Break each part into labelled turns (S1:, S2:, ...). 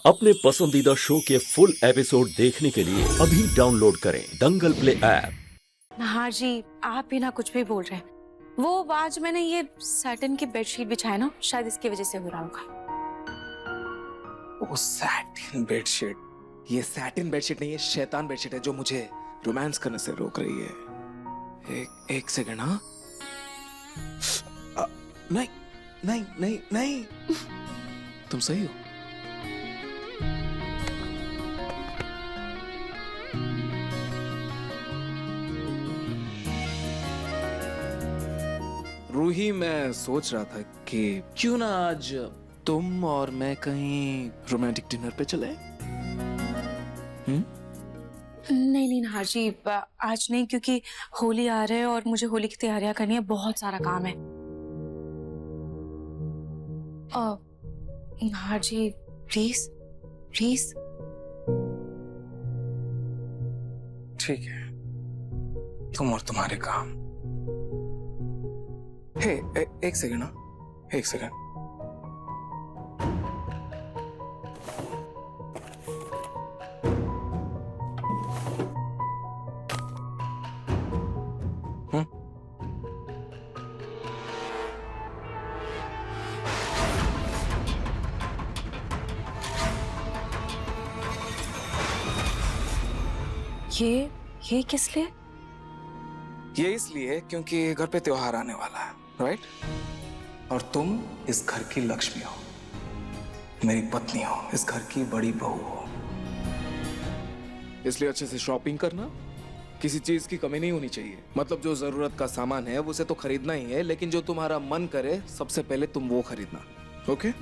S1: अपने पसंदीदा शो के फुल एपिसोड देखने के लिए अभी डाउनलोड करें दंगल प्ले ऐप।
S2: हाँ जी, आप भी ना कुछ भी बोल रहे हैं। वो आज मैंने ये सैटिन की बेडशीट बिछाया ना, शायद इसकी वजह से हो रहा होगा।
S3: वो सैटिन बेडशीट, ये सैटिन बेडशीट नहीं, ये शैतान बेडशीट है जो मुझे रोमांस करने से रोक रही है। एक सेकंड। हाँ, नहीं नहीं नहीं नहीं, तुम सही हो। रूही, मैं सोच रहा था कि क्यों ना आज तुम और मैं कहीं रोमांटिक डिनर पे चले।
S2: नहीं नहीं नाहर जी, आज नहीं, क्योंकि होली आ रहा है और मुझे होली की तैयारियां करनी है, बहुत सारा काम है। नाहर जी प्लीज प्लीज।
S3: ठीक है, तुम और तुम्हारे काम। हे, एक सेकंड ना, एक सेकंड।
S2: ये किस लिए?
S3: ये इसलिए क्योंकि घर पे त्योहार आने वाला है, राइट? और तुम इस घर की लक्ष्मी हो, मेरी पत्नी हो, इस घर की बड़ी बहू हो, इसलिए अच्छे से शॉपिंग करना, किसी चीज की कमी नहीं होनी चाहिए। मतलब जो जरूरत का सामान है उसे तो खरीदना ही है, लेकिन जो तुम्हारा मन करे सबसे पहले तुम वो खरीदना, ओके?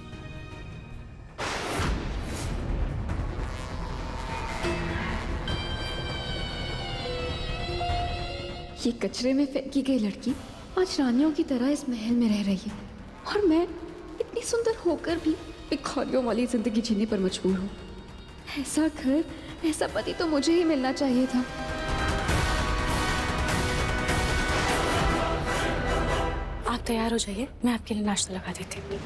S4: ये कचरे में फेंकी गई लड़की आज रानियों की तरह इस महल में रह रही है, और मैं इतनी सुंदर होकर भी भिखारियों वाली जिंदगी जीने पर मजबूर हूँ। ऐसा घर, ऐसा पति तो मुझे ही मिलना चाहिए था।
S2: आप तैयार हो जाइए, मैं आपके लिए नाश्ता लगा देती हूँ।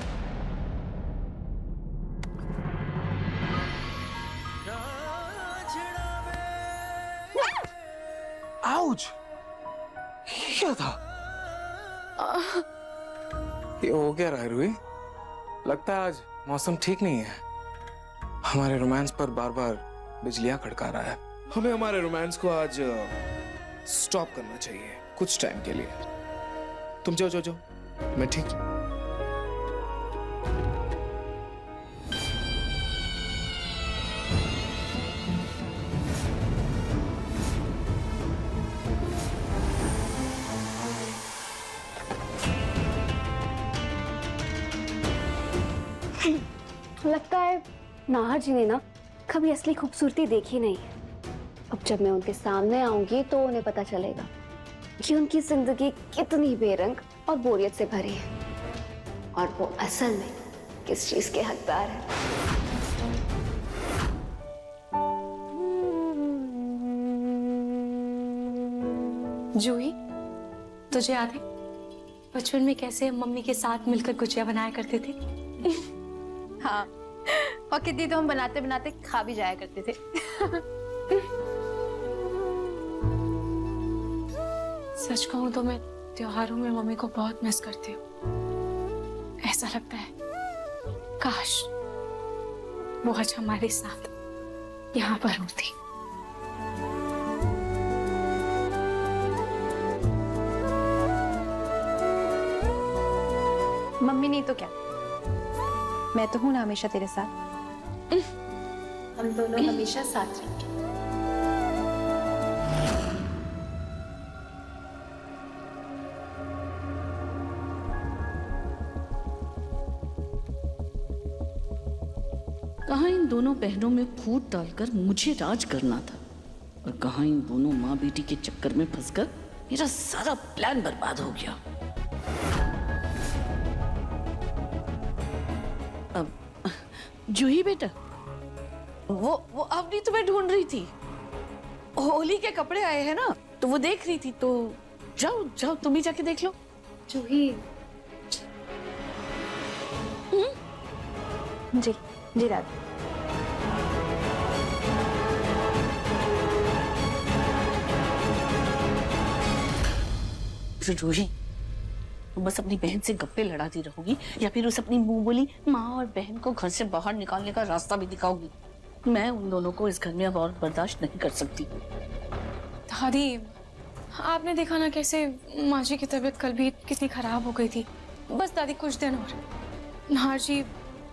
S3: आउच! क्या था? ये हो क्या रहा है रूही? लगता है आज मौसम ठीक नहीं है। हमारे रोमांस पर बार बार बिजलियां खड़का रहा है। हमें हमारे रोमांस को आज स्टॉप करना चाहिए कुछ टाइम के लिए। तुम जाओ जाओ जाओ, मैं ठीक।
S5: लगता है नाहर जी ने ना कभी असली खूबसूरती देखी नहीं। अब जब मैं उनके सामने आऊंगी तो उन्हें पता चलेगा कि उनकी जिंदगी कितनी बेरंग और बोरियत से भरी है, और वो असल में किस चीज के हकदार है।
S2: जूही, तुझे याद है बचपन में कैसे हम मम्मी के साथ मिलकर गुजिया बनाया करते थे?
S6: हाँ, और कितनी तो हम बनाते बनाते खा भी जाया करते थे।
S2: सच कहूं तो मैं त्योहारों में मम्मी को बहुत मिस करती हूँ। ऐसा लगता है काश वो आज हमारे साथ यहाँ पर होती।
S6: मम्मी नहीं तो क्या, मैं तो हूं ना हमेशा तेरे साथ। हम दोनों हमेशा साथ रहेंगे।
S7: कहाँ इन दोनों बहनों में फूट डालकर मुझे राज करना था, और कहाँ इन दोनों माँ बेटी के चक्कर में फंसकर मेरा सारा प्लान बर्बाद हो गया। अब जूही बेटा, वो अवनी तुम्हें ढूंढ रही थी। होली के कपड़े आए हैं ना, तो वो देख रही थी, तो जाओ जाओ तुम ही जाके देख लो।
S5: जूही। जी जी दादी।
S7: रूही, तू बस अपनी बहन से गप्पे लड़ाती रहोगी या फिर उसे अपनी मुंह बोली माँ और बहन को घर से बाहर निकालने का रास्ता भी दिखाओगी? मैं उन दोनों को इस घर में अब और बर्दाश्त नहीं कर सकती।
S2: दादी, आपने देखा ना कैसे माँ जी की तबीयत कल भी कितनी खराब हो गई थी। बस दादी कुछ दिन और नाहर जी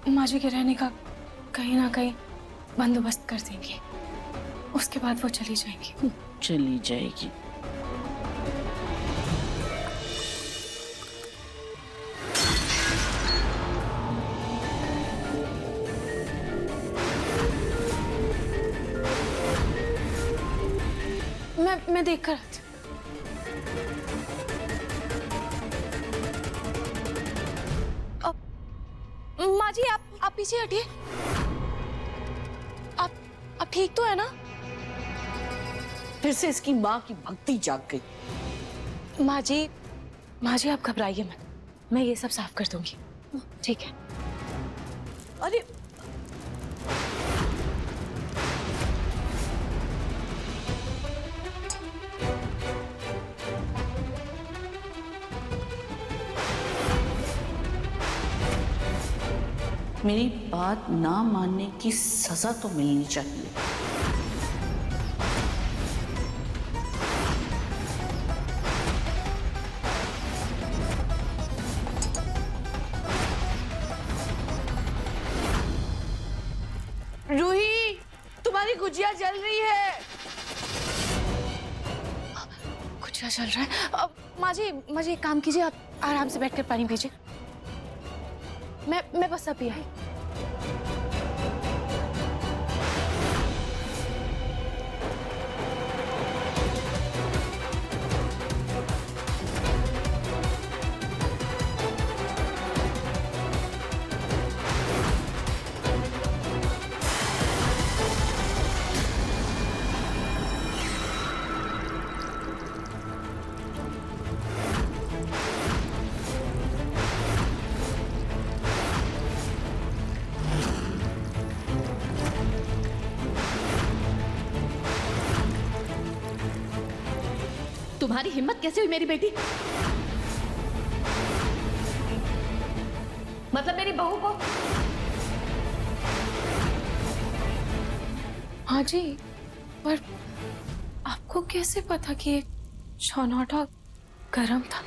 S2: माँ जी के रहने का कहीं ना कहीं बंदोबस्त कर देंगे, उसके बाद वो चली जाएंगी।
S7: चली जाएगी?
S2: मैं देख कर आती हूँ। माँ जी आप पीछे हटिए। आप ठीक तो है ना?
S7: फिर से इसकी माँ की भक्ति जाग गई।
S2: माँ जी आप घबराइए मत, मैं ये सब साफ कर दूंगी, ठीक है?
S7: अरे मेरी बात ना मानने की सजा तो मिलनी चाहिए। रूही, तुम्हारी गुजिया जल रही है।
S2: कुछ चल रहा है। अब माँ जी एक काम कीजिए, आप आराम से बैठकर पानी पीजिए। मैं बस अभी आई।
S4: तुम्हारी हिम्मत कैसे हुई मेरी बेटी, मतलब मेरी बहू को?
S2: हाँ जी, पर आपको कैसे पता कि ये शौनौटा गरम था?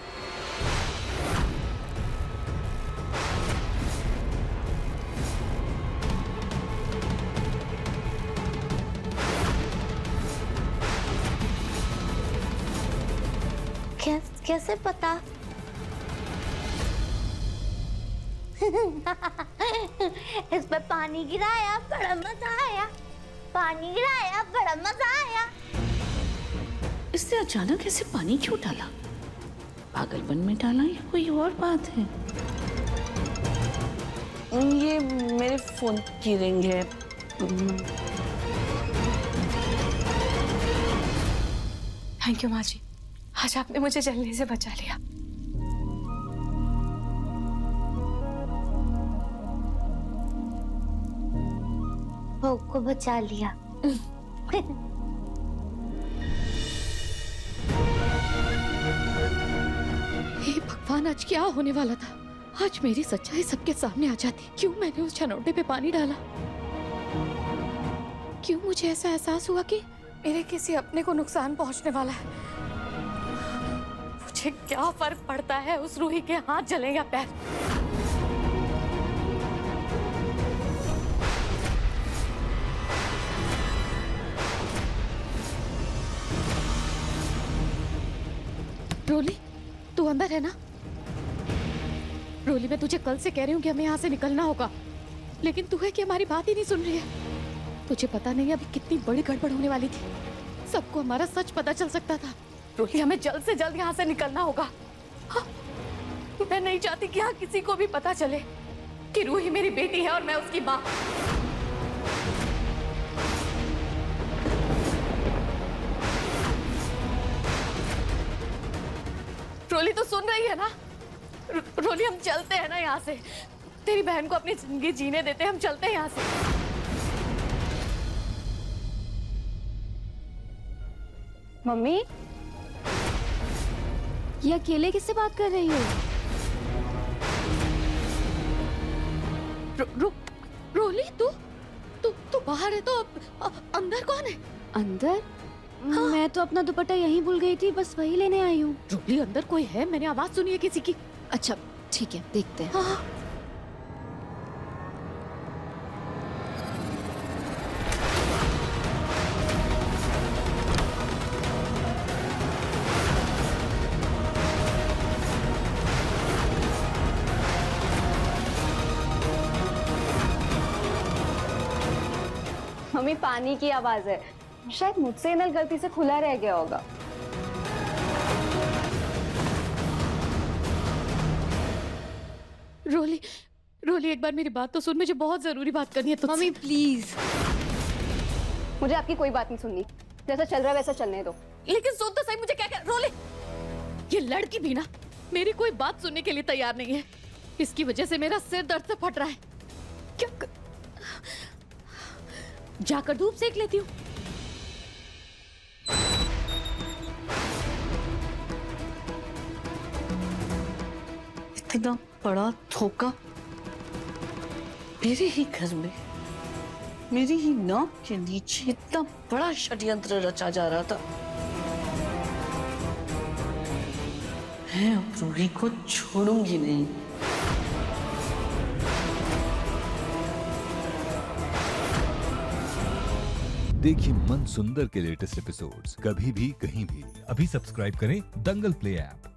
S5: कैसे पता? इस पे पानी गिराया, बड़ा मजा आया। पानी गिराया, बड़ा मजा आया।
S7: इससे अचानक ऐसे पानी क्यों डाला? पागलपन में डाला या कोई और बात है? ये मेरे फोन की रिंग है।
S2: थैंक यू माँ जी, आज आपने मुझे जलने से बचा लिया।
S5: भोग को बचा लिया।
S4: हे भगवान, आज क्या होने वाला था? आज मेरी सच्चाई सबके सामने आ जाती। क्यों मैंने उस छनौटे पे पानी डाला? क्यों मुझे ऐसा एहसास हुआ कि मेरे किसी अपने को नुकसान पहुंचने वाला है? मुझे क्या फर्क पड़ता है उस रूही के हाथ जले या पैर? रोली, तू अंदर है ना? रोली, मैं तुझे कल से कह रही हूँ कि हमें यहाँ से निकलना होगा, लेकिन तू है कि हमारी बात ही नहीं सुन रही है। तुझे पता नहीं अभी कितनी बड़ी गड़बड़ होने वाली थी। सबको हमारा सच पता चल सकता था। रोली, हमें जल्द से जल्द यहाँ से निकलना होगा। हाँ, मैं नहीं चाहती कि यहाँ किसी को भी पता चले कि रूही मेरी बेटी है और मैं उसकी माँ। रोली, तो सुन रही है ना? रोली, हम चलते हैं ना यहाँ से। तेरी बहन को अपनी जिंदगी जीने देते हैं, हम चलते हैं यहाँ से।
S5: मम्मी, ये अकेले किससे बात कर रही हो?
S4: रोली तू तू तू बाहर है तो अंदर कौन है?
S5: अंदर? मैं तो अपना दुपट्टा यहीं भूल गई थी, बस वही लेने आई हूँ।
S4: रोली अंदर कोई है? मैंने आवाज सुनी है किसी की।
S5: अच्छा ठीक है, देखते हैं।
S4: हाँ।
S5: मम्मी पानी की आवाज है, शायद मुझसे नल गलती से खुला रह गया होगा।
S4: रोली रोली एक बार मेरी बात तो सुन, मुझे बहुत जरूरी बात करनी है तुझसे।
S5: Mummy please. मुझे आपकी कोई बात नहीं सुननी, जैसा चल रहा है वैसा चलने दो।
S4: लेकिन सुन तो सही, मुझे क्या क्या रोली, ये लड़की भी ना मेरी कोई बात सुनने के लिए तैयार नहीं है। इसकी वजह से मेरा सिर दर्द से फट रहा है। क्या जाकर धूप सेक लेती हूँ।
S7: इतना बड़ा धोखा मेरे ही घर में, मेरी ही नाक के नीचे इतना बड़ा षड्यंत्र रचा जा रहा था। मैं अब रूही को छोड़ूंगी नहीं।
S8: देखिए मन सुंदर के लेटेस्ट एपिसोड्स कभी भी कहीं भी। अभी सब्सक्राइब करें दंगल प्ले ऐप।